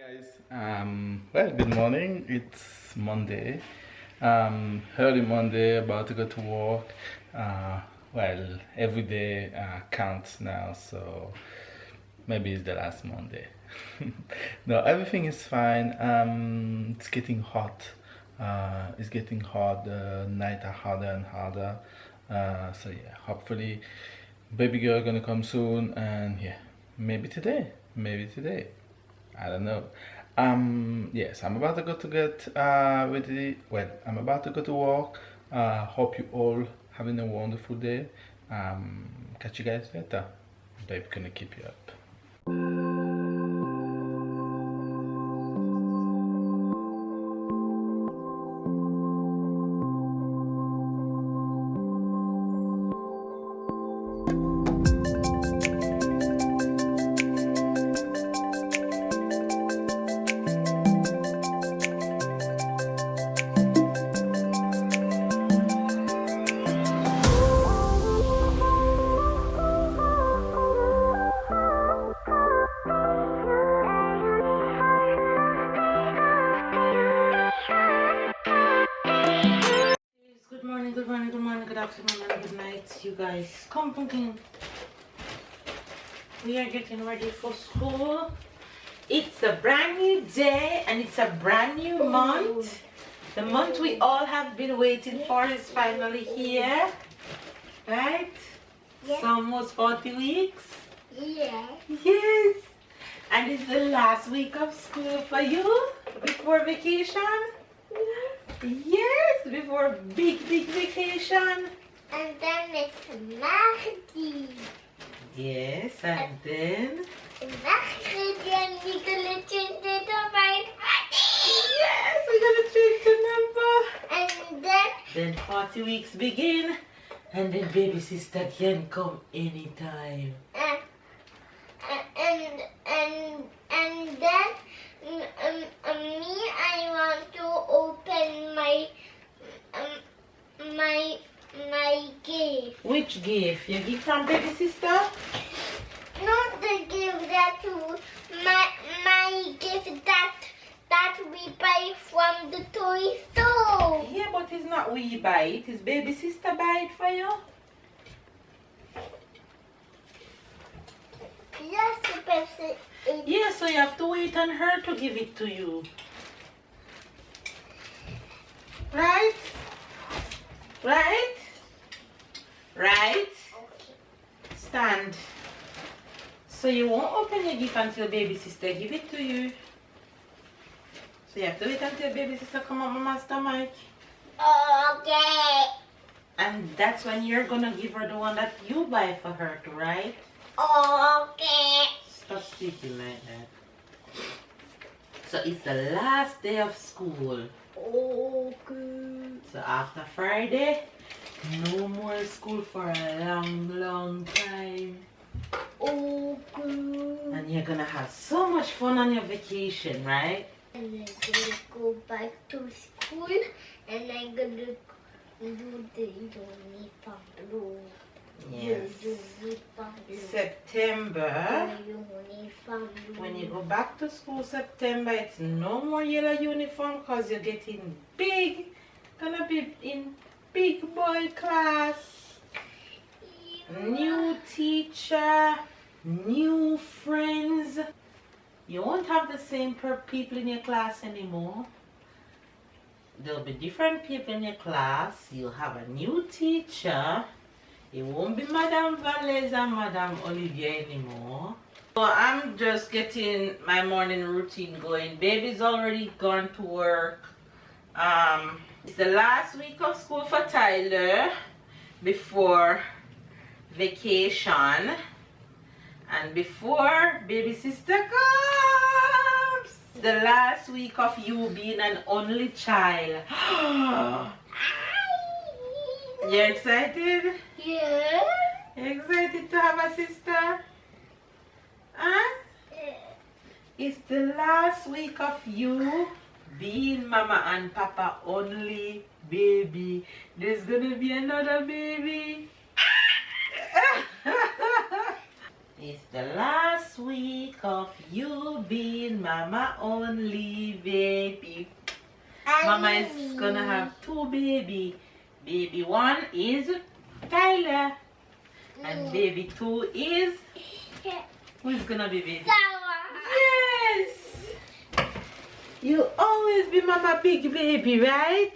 Guys, well, good morning. It's Monday, early Monday, about to go to work. Well, every day counts now, so maybe it's the last Monday. No, everything is fine. It's getting hot. It's getting hot. The night are harder and harder. So yeah, hopefully, baby girl gonna come soon, and yeah, maybe today. Maybe today. I don't know. Yes, I'm about to go to get ready. Well, I'm about to go to work. Hope you all having a wonderful day. Catch you guys later. Babe, gonna keep you up. Good afternoon and good night, you guys. Come again. We are getting ready for school. It's a brand new day and it's a brand new month. The month we all have been waiting for is finally here. Right? Yeah. It's almost 40 weeks. Yeah. Yes. And it's the last week of school for you before vacation. Yes, before big vacation. And then it's Maggie. Yes, and then Maggie, then we're gonna change the number. yes, we're gonna change the number. And Then 40 weeks begin, and then baby sister can come anytime. then me, I want to open my gift. Which gift? Your gift from baby sister? Not the gift that my gift that we buy from the toy store. Yeah, but it's not we buy it. It's baby sister buy it for you. Yes, but Yeah, so you have to wait on her to give it to you. Right? Right? Right? okay. Stand. So you won't open your gift until baby sister give it to you. So you have to wait until baby sister come up mama's stomach. Okay. And that's when you're gonna give her the one that you buy for her to, right? Okay. Stop speaking like that. So it's the last day of school. Okay. So after Friday, no more school for a long time. Okay. And you're gonna have so much fun on your vacation, right? And I'm gonna go back to school and I'm gonna do the uniform. Yes. The uniform. September, The uniform. when you go back to school September, it's no more yellow uniform because you're getting big. Gonna be in big boy class. New teacher, new friends. You won't have the same people in your class anymore. There'll be different people in your class. You'll have a new teacher. It won't be Madame Valles and Madame Olivier anymore. So I'm just getting my morning routine going. Baby's already gone to work. It's the last week of school for Tyler before vacation and before baby sister comes. The last week of you being an only child. You're excited? Yeah. You're excited to have a sister? Huh? It's the last week of you being mama and papa only baby. There's gonna be another baby. It's the last week of you being mama only, baby. Mama is gonna have 2 baby. Baby 1 is Tyler. And baby 2 is... Who's gonna be baby? Yes! You'll always be mama big baby, right?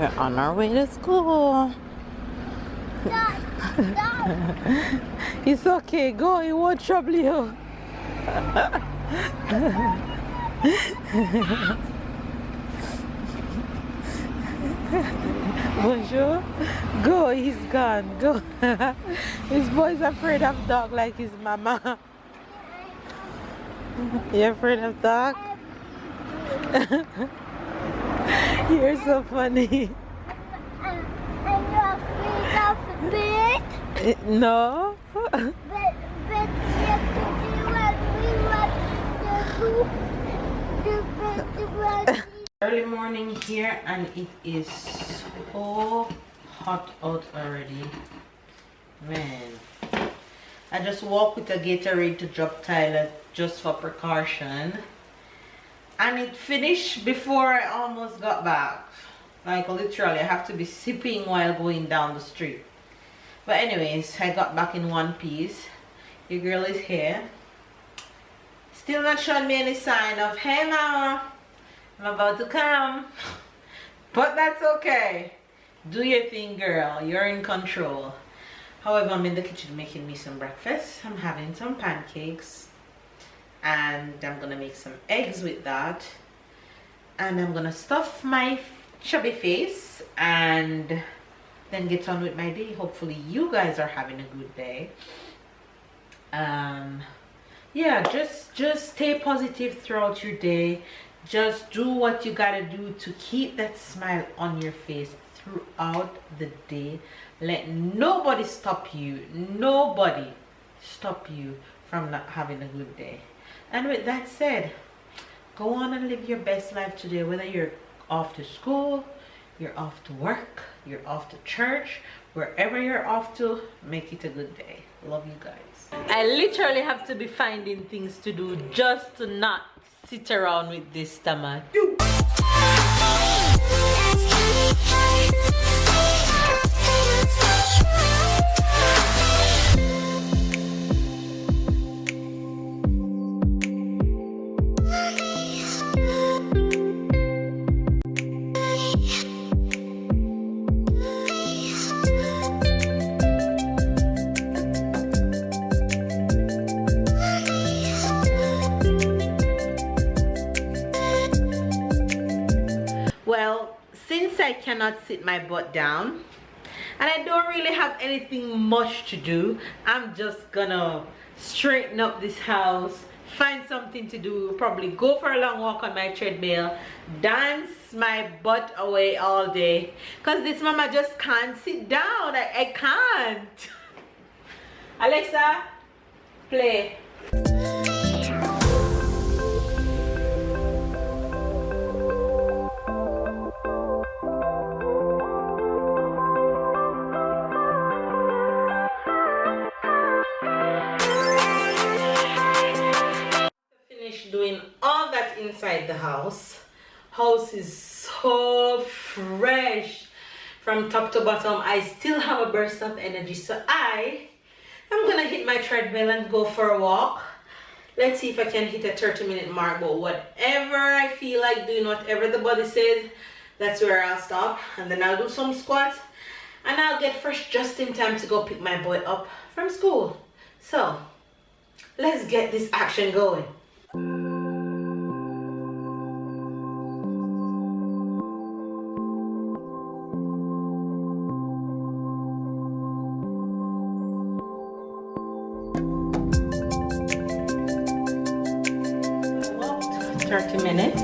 We're on our way to school. It's okay, go, it won't trouble you. Bonjour. Go, he's gone. Go. This boy's afraid of dog like his mama. You afraid of dog? You're so funny. Are you afraid of bed? No. But yesterday when we went to the bed, Early morning here and it is so hot out already. Man. I just walked with a Gatorade to drop Tyler just for precaution. And it finished before I almost got back. Like literally I have to be sipping while going down the street. But anyways, I got back in one piece. Your girl is here. Still not showing me any sign of, hey mama, I'm about to come. But that's okay. Do your thing, girl. You're in control. However, I'm in the kitchen making me some breakfast. I'm having some pancakes. And I'm gonna make some eggs with that. And I'm gonna stuff my chubby face and then get on with my day. Hopefully you guys are having a good day. Yeah, just stay positive throughout your day. Just do what you gotta do to keep that smile on your face throughout the day. Let nobody stop you. Nobody stop you from not having a good day. And with that said, go on and live your best life today. Whether you're off to school, you're off to work, you're off to church, wherever you're off to, make it a good day. Love you guys. I literally have to be finding things to do just to not sit around with this stomach. Well, since I cannot sit my butt down and I don't really have anything much to do, I'm just gonna straighten up this house, find something to do, probably go for a long walk on my treadmill, dance my butt away all day, because this mama just can't sit down. I can't. Alexa, play. Doing all that inside the house. House is so fresh from top to bottom. I still have a burst of energy, so I'm gonna hit my treadmill and go for a walk. Let's see if I can hit a 30-minute mark, but whatever I feel like doing, whatever the body says, that's where I'll stop. And then I'll do some squats and I'll get fresh just in time to go pick my boy up from school. So let's get this action going. 30 minutes.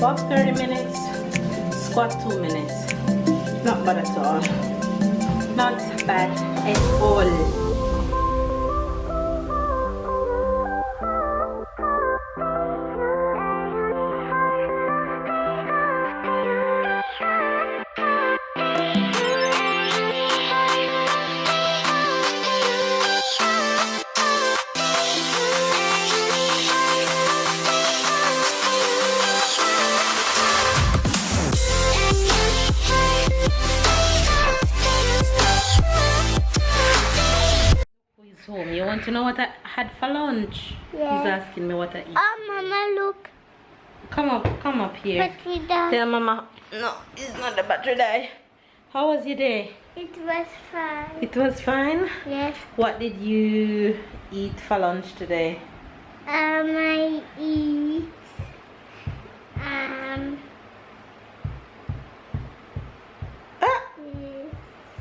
Walk 30 minutes, squat 2 minutes. Not bad at all. Not bad at all. Home. You want to know what I had for lunch? Yeah. He's asking me what I eat. Oh, Mama, look. Come up here. Battery died. Tell Mama. No, it's not the battery die. How was your day? It was fine. It was fine. Yes. What did you eat for lunch today? I eat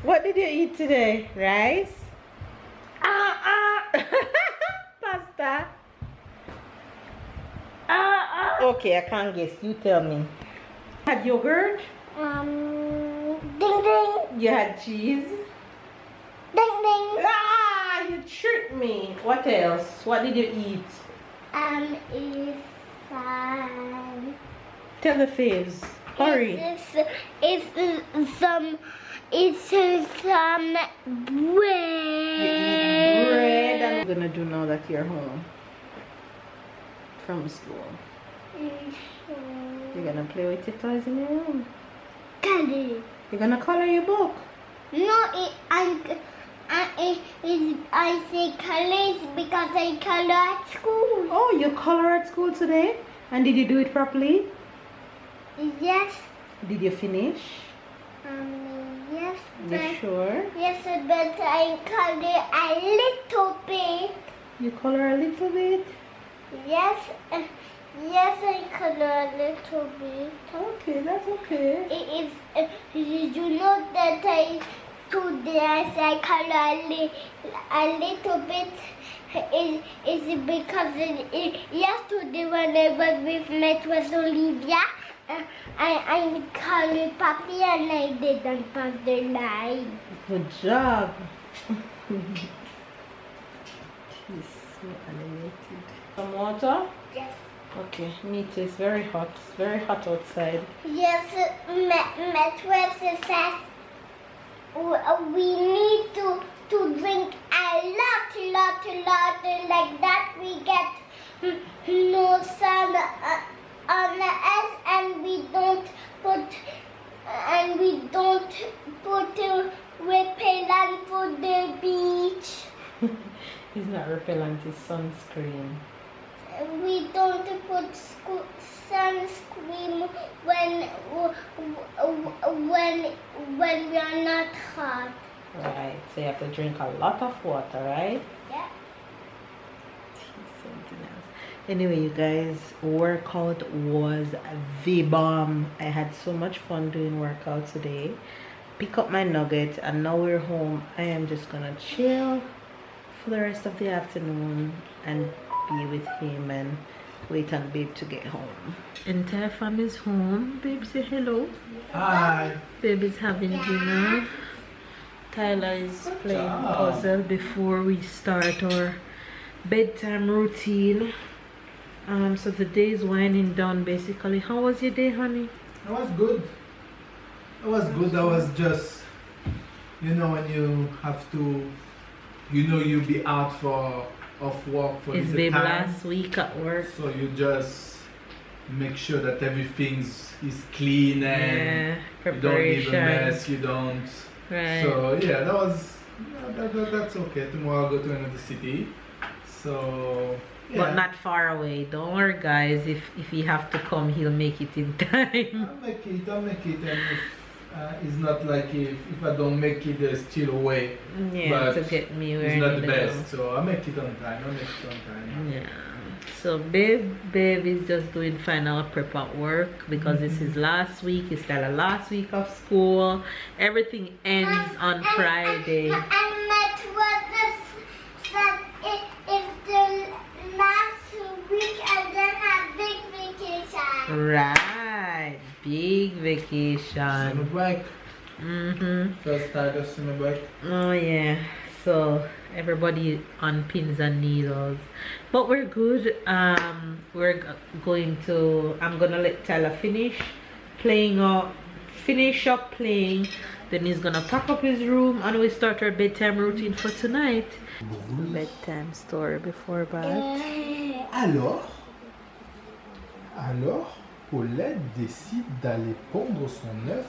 What did you eat today? Rice? Pasta? Okay, I can't guess. You tell me. Had yogurt? ding ding, You had cheese? ding ding. You tricked me. What else? What did you eat? It's fine. Tell the faves. Hurry. It's some bread. You eat bread. And what are you gonna do now that you're home from school? You're gonna play with your toys in your room. Color. You're gonna color your book. No, I say colors because I color at school. Oh, you color at school today? And did you do it properly? Yes. Did you finish? Yes. You sure? Yes, but I color a little bit. You color a little bit? Yes. Yes, I color a little bit. Okay, that's okay. It is. You know that I today I color a little bit. Is because yesterday when I was with Matt was Olivia. I colored Papi and I didn't pass the line. Good job. She's so animated. Some water? Yes. Okay, me too. It's very hot. It's very hot outside. Yes, Matt says we need to drink a lot, like that we get no sun on us, and we don't put repellent for the beach. It's not repellent, it's sunscreen. We don't put sunscreen when we are not hot. Right, so you have to drink a lot of water, right? Yeah. Something else. Anyway, you guys, workout was the bomb. I had so much fun doing workout today. Pick up my nugget, and now we're home. I am just gonna chill for the rest of the afternoon and be with him and wait on babe to get home. Entire family's home. Babe, say hello. Hi. Baby's having dinner. Tyler is playing puzzle before we start our bedtime routine. So the day is winding down basically. How was your day, honey? It was good. It was good. I was just, when you have to, you'll be out of work for It's the babe time. last week at work. So you just make sure that everything is clean and you don't leave a mess. You don't. Right. So yeah, that's okay. Tomorrow I'll go to another city. So. Yeah. But not far away. Don't worry, guys. If he have to come, he'll make it in time. I'll make it. And if, it's not like if I don't make it, there's still a way. Yeah, but to get me where it's not the I need to best. go. So I'll make it on time. Yeah. So babe is just doing final prep at work because this is last week. It's still a last week of school. Everything ends on Friday. And Matt was said it's the last week, and then I think we Right. Big vacation. Summer break. First start of summer break. Oh yeah. So everybody on pins and needles, but we're good. I'm gonna let Tyler finish up playing, then he's gonna pack up his room and we start our bedtime routine for tonight. Bedtime story before bed. Alors, Paulette décide d'aller pondre son œuf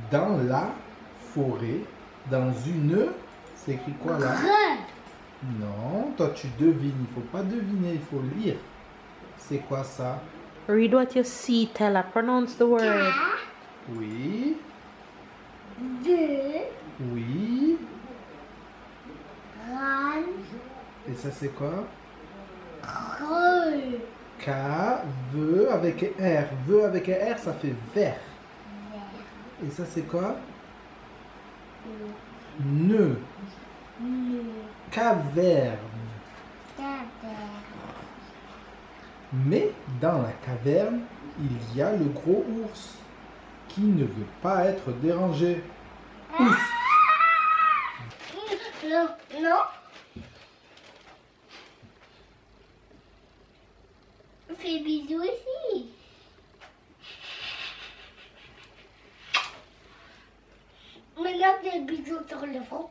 dans la forêt, dans une... C'est écrit quoi là? Non, toi tu devines, il faut pas deviner, il faut lire. C'est quoi ça? Read what you see, Tyler. Pronounce the word. Oui, Deux. oui. Ran. Et ça c'est quoi? Creux. K, V avec un R. V avec un R, ça fait vert. Et ça c'est quoi? Ne. Caverne. Mais dans la caverne, il y a le gros ours qui ne veut pas être dérangé. Ours. Non, non. Fais bisous ici. Maintenant, fais bisous sur le front.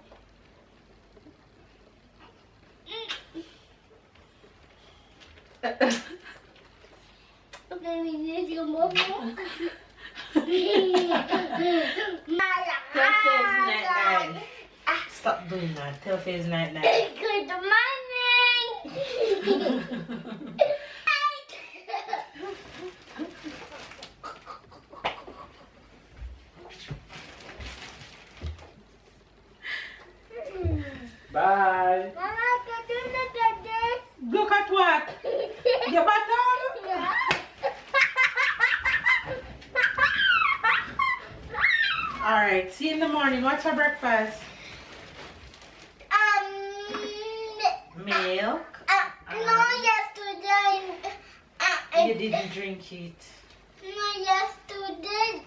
Fais bisous sur mon front. Stop doing that. Tell Faze night night. Good morning. Bye. Mama, can you look at this? Look at what? Your bottom? Alright, see you in the morning. What's for breakfast? Milk. No, yesterday. You didn't drink it. No, yesterday.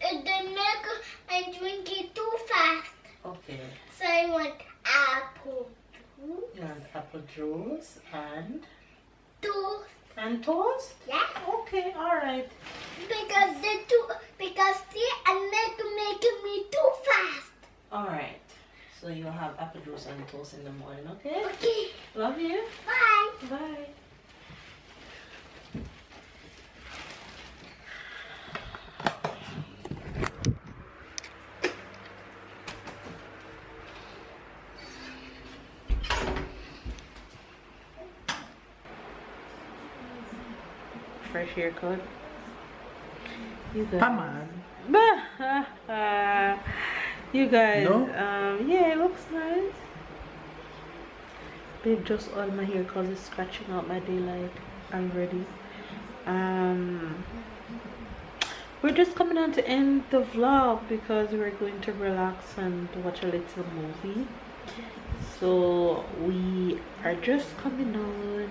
The milk I drink it too fast. Okay. So I want apple juice. You want apple juice and Toast. toast? Yeah. Okay, alright. Because the milk making me too fast. Alright. So you'll have apple juice and toast in the morning, okay? Okay. Love you. Bye. Bye. Fresh haircut. You guys. Pas mal. You guys. No? Yeah, it looks nice. Babe just oiled my hair because it's scratching out my daylight already. We're just coming on to end the vlog because we're going to relax and watch a little movie. So we are just coming on.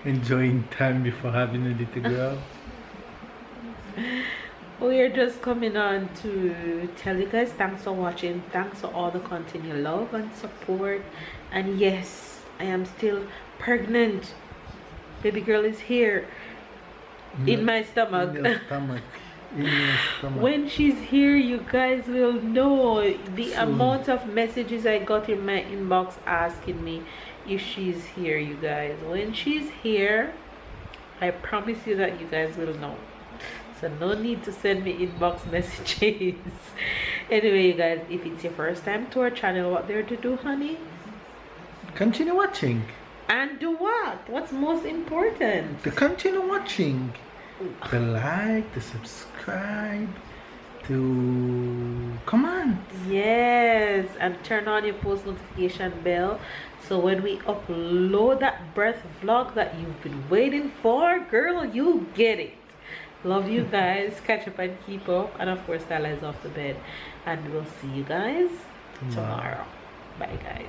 Enjoying time before having a little girl. We are just coming on to tell you guys thanks for watching. Thanks for all the continued love and support. And yes, I am still pregnant. Baby girl is here in my stomach. In your stomach. In your stomach. When she's here, you guys will know the Soon. amount of messages I got in my inbox asking me if she's here, you guys. When she's here, I promise you that you guys will know. So no need to send me inbox messages. Anyway, you guys, if it's your first time to our channel, what there to do, honey? Continue watching. And do what? What's most important? To continue watching. To like, to subscribe, to comment. Yes, and turn on your post notification bell so when we upload that birth vlog that you've been waiting for, girl, you get it. Love you guys. Catch up and keep up. And of course, Stella is off to bed. And we'll see you guys tomorrow. Bye, guys.